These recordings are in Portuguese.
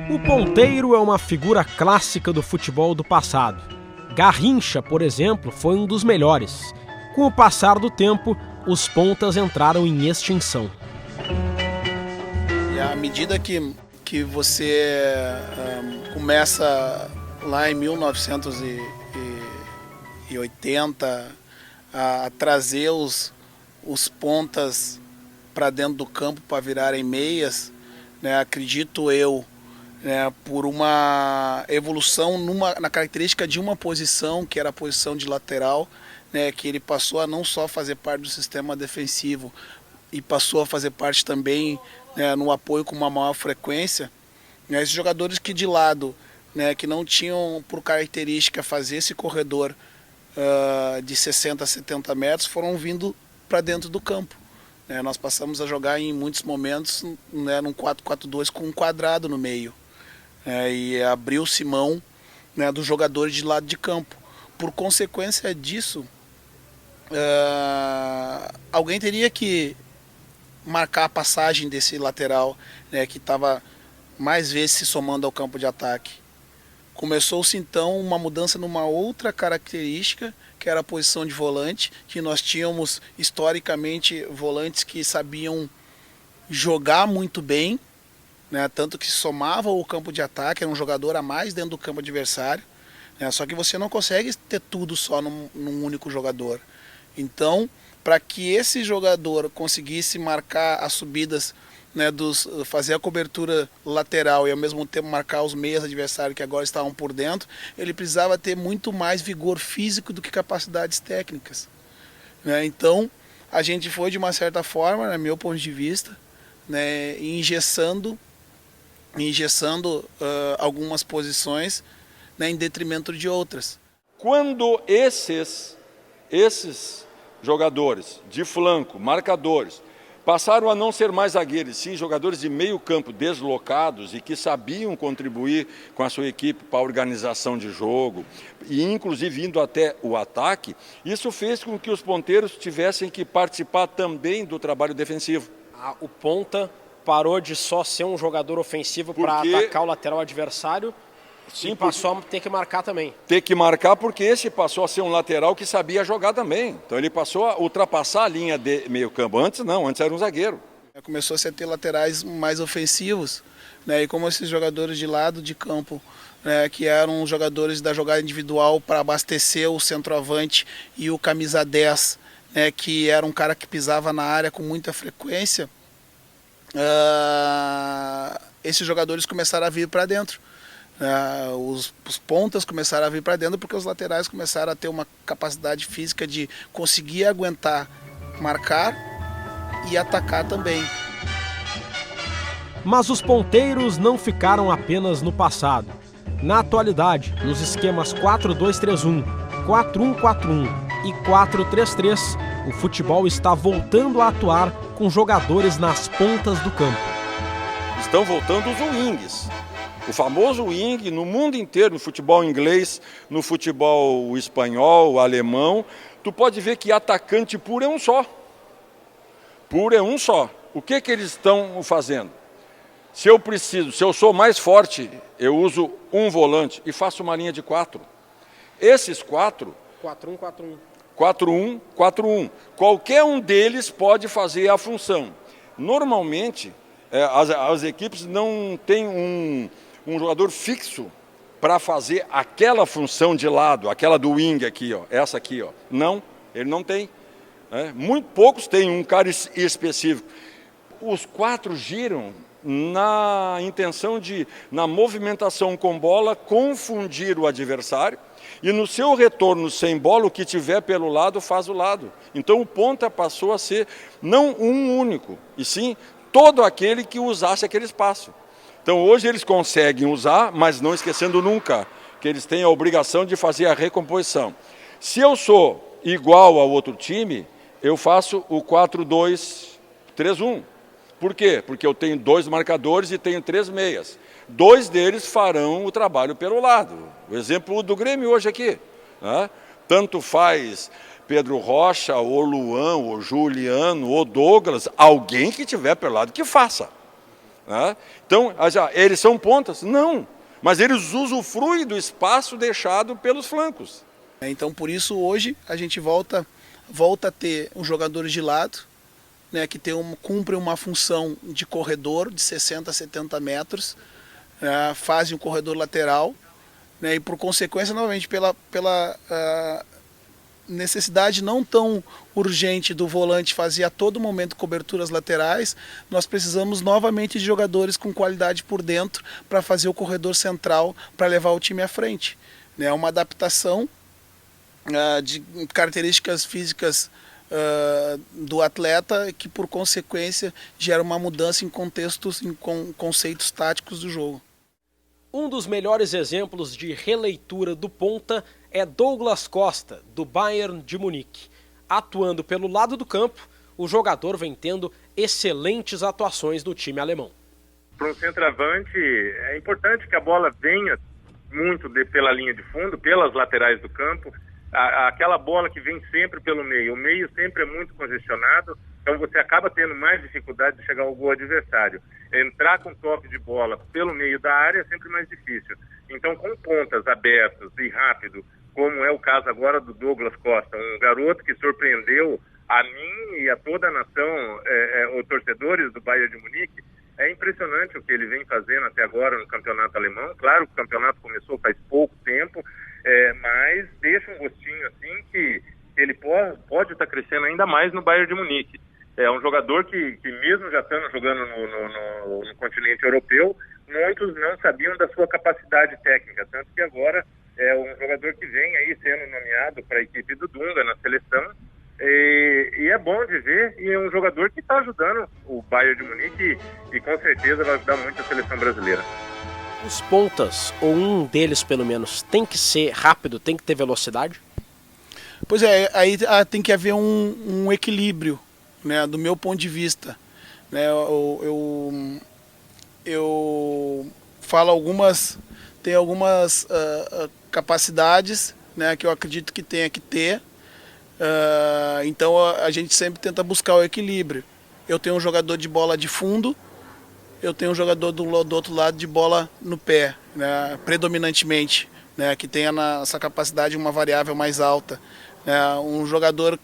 O ponteiro é uma figura clássica do futebol do passado. Garrincha, por exemplo, foi um dos melhores. Com o passar do tempo, os pontas entraram em extinção. E à medida que você começa lá em 1980 a trazer os pontas para dentro do campo para virarem meias, né, acredito eu, né, por uma evolução na característica de uma posição, que era a posição de lateral, né, que ele passou a não só fazer parte do sistema defensivo e passou a fazer parte também, né, no apoio com uma maior frequência, né, esses jogadores que de lado, né, que não tinham por característica fazer esse corredor de 60 a 70 metros, foram vindo para dentro do campo. Né, nós passamos a jogar em muitos momentos, né, num 4-4-2 com um quadrado no meio. E abriu-se mão, né, dos jogadores de lado de campo. Por consequência disso, alguém teria que marcar a passagem desse lateral, né, que estava mais vezes se somando ao campo de ataque. Começou-se então uma mudança numa outra característica, que era a posição de volante, que nós tínhamos historicamente volantes que sabiam jogar muito bem, né, tanto que somava o campo de ataque, era um jogador a mais dentro do campo adversário, né, só que você não consegue ter tudo só num único jogador. Então, para que esse jogador conseguisse marcar as subidas, né, fazer a cobertura lateral e ao mesmo tempo marcar os meias adversários que agora estavam por dentro, ele precisava ter muito mais vigor físico do que capacidades técnicas. Né? Então, a gente foi de uma certa forma, no meu ponto de vista, né, engessando algumas posições, né, em detrimento de outras. Quando esses jogadores de flanco, marcadores, passaram a não ser mais zagueiros, sim jogadores de meio campo deslocados e que sabiam contribuir com a sua equipe para a organização de jogo e inclusive indo até o ataque, isso fez com que os ponteiros tivessem que participar também do trabalho defensivo. O ponta parou de só ser um jogador ofensivo para atacar o lateral adversário. Sim, e passou a ter que marcar também. Ter que marcar porque esse passou a ser um lateral que sabia jogar também. Então ele passou a ultrapassar a linha de meio campo. Antes não, antes era um zagueiro. Começou a ter laterais mais ofensivos, né? E como esses jogadores de lado de campo, né, que eram jogadores da jogada individual para abastecer o centroavante e o camisa 10, né, que era um cara que pisava na área com muita frequência, esses jogadores começaram a vir para dentro. Os pontas começaram a vir para dentro porque os laterais começaram a ter uma capacidade física de conseguir aguentar, marcar e atacar também. Mas os ponteiros não ficaram apenas no passado. Na atualidade, nos esquemas 4-2-3-1, 4-1-4-1 e 4-3-3, o futebol está voltando a atuar com jogadores nas pontas do campo. Estão voltando os wings. O famoso wing no mundo inteiro, no futebol inglês, no futebol espanhol, alemão, tu pode ver que atacante puro é um só. Puro é um só. O que eles estão fazendo? Se eu sou mais forte, eu uso um volante e faço uma linha de 4. Esses 4... 4-1-4-1. 4-1-4-1. Qualquer um deles pode fazer a função. Normalmente, as equipes não têm um jogador fixo para fazer aquela função de lado, aquela do wing aqui, ó, essa aqui, ó. Não, ele não tem. Muito poucos têm um cara específico. Os 4 giram na intenção de, na movimentação com bola, confundir o adversário e no seu retorno sem bola, o que tiver pelo lado, faz o lado. Então o ponta passou a ser não um único, e sim todo aquele que usasse aquele espaço. Então hoje eles conseguem usar, mas não esquecendo nunca que eles têm a obrigação de fazer a recomposição. Se eu sou igual ao outro time, eu faço o 4-2-3-1. Por quê? Porque eu tenho 2 marcadores e tenho 3 meias. 2 deles farão o trabalho pelo lado. O exemplo do Grêmio hoje aqui, né? Tanto faz Pedro Rocha, ou Luan, ou Juliano, ou Douglas, alguém que tiver pelo lado que faça. Né? Então, eles são pontas? Não, mas eles usufruem do espaço deixado pelos flancos. Então, por isso, hoje, a gente volta a ter os jogadores de lado, né, que cumprem uma função de corredor de 60 a 70 metros, fazem um corredor lateral, né, e por consequência, novamente, pela necessidade não tão urgente do volante fazer a todo momento coberturas laterais, nós precisamos novamente de jogadores com qualidade por dentro para fazer o corredor central, para levar o time à frente. É uma adaptação de características físicas do atleta que, por consequência, gera uma mudança em contextos, em conceitos táticos do jogo. Um dos melhores exemplos de releitura do ponta é Douglas Costa, do Bayern de Munique. Atuando pelo lado do campo, o jogador vem tendo excelentes atuações do time alemão. Para um centroavante, é importante que a bola venha muito pela linha de fundo, pelas laterais do campo. Aquela bola que vem sempre pelo meio. O meio sempre é muito congestionado, então você acaba tendo mais dificuldade de chegar ao gol adversário. Entrar com toque de bola pelo meio da área é sempre mais difícil. Então, com pontas abertas e rápido, como é o caso agora do Douglas Costa, um garoto que surpreendeu a mim e a toda a nação, os torcedores do Bayern de Munique, é impressionante o que ele vem fazendo até agora no campeonato alemão. Claro que o campeonato começou faz pouco tempo, mas deixa um gostinho assim que ele pode estar crescendo ainda mais no Bayern de Munique. É um jogador que mesmo já estando jogando no continente europeu, muitos não sabiam da sua capacidade técnica, tanto que agora é um jogador que vem aí sendo nomeado para a equipe do Dunga na seleção, e é bom de ver, e é um jogador que está ajudando o Bayern de Munique e com certeza vai ajudar muito a seleção brasileira. Os pontas, ou um deles pelo menos, tem que ser rápido, tem que ter velocidade? Pois é, aí tem que haver um equilíbrio, né, do meu ponto de vista. Né, eu falo tem algumas capacidades, né, que eu acredito que tenha que ter. Então a gente sempre tenta buscar o equilíbrio. Eu tenho um jogador de bola de fundo, eu tenho um jogador do outro lado de bola no pé, né, predominantemente, né, que tenha essa capacidade uma variável mais alta. Um jogador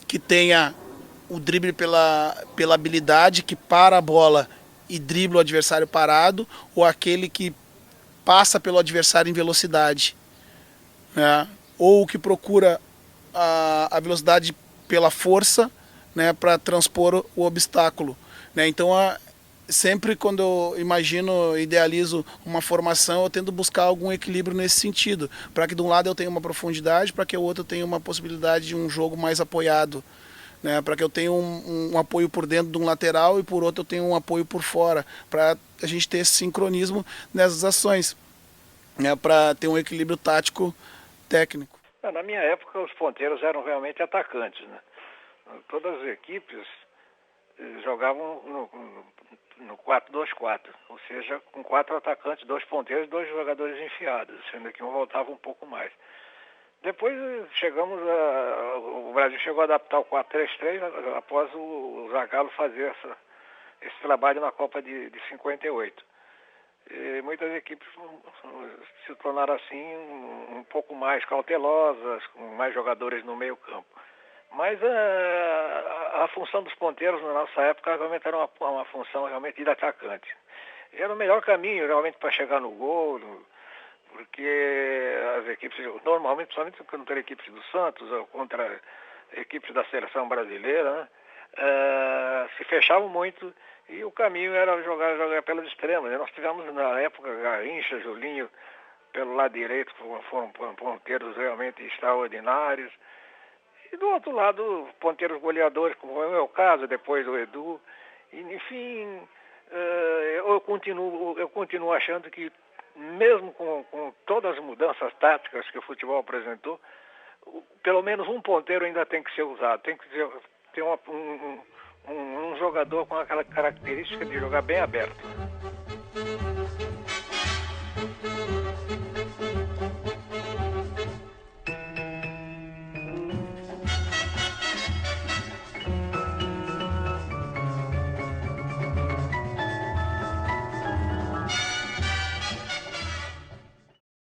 que tenha o drible pela habilidade, que para a bola e dribla o adversário parado, ou aquele que passa pelo adversário em velocidade, né, ou que procura a velocidade pela força, né, para transpor o obstáculo. Né. Então, sempre quando eu idealizo uma formação, eu tento buscar algum equilíbrio nesse sentido, para que de um lado eu tenha uma profundidade, para que o outro tenha uma possibilidade de um jogo mais apoiado, né, para que eu tenha um apoio por dentro de um lateral e por outro eu tenha um apoio por fora, para a gente ter esse sincronismo nessas ações, né, para ter um equilíbrio tático técnico. Na minha época os ponteiros eram realmente atacantes, né? Todas as equipes jogavam no 4-2-4, ou seja, com 4 atacantes, 2 ponteiros e 2 jogadores enfiados, sendo que um voltava um pouco mais. Depois o Brasil chegou a adaptar o 4-3-3 após o Zagallo fazer esse trabalho na Copa de 58. E muitas equipes se tornaram assim um pouco mais cautelosas, com mais jogadores no meio campo. Mas a função dos ponteiros na nossa época realmente era uma função realmente de atacante. Era o melhor caminho realmente para chegar no gol, porque as equipes, normalmente, principalmente contra equipes do Santos ou contra equipes da seleção brasileira, né, se fechavam muito e o caminho era jogar pelas extremas. Nós tivemos na época Garrincha, Julinho, pelo lado direito, foram ponteiros realmente extraordinários. E do outro lado, ponteiros goleadores, como é o meu caso, depois o Edu. E, enfim, eu continuo achando que, mesmo com todas as mudanças táticas que o futebol apresentou, pelo menos um ponteiro ainda tem que ser usado. Tem que ter um jogador com aquela característica de jogar bem aberto.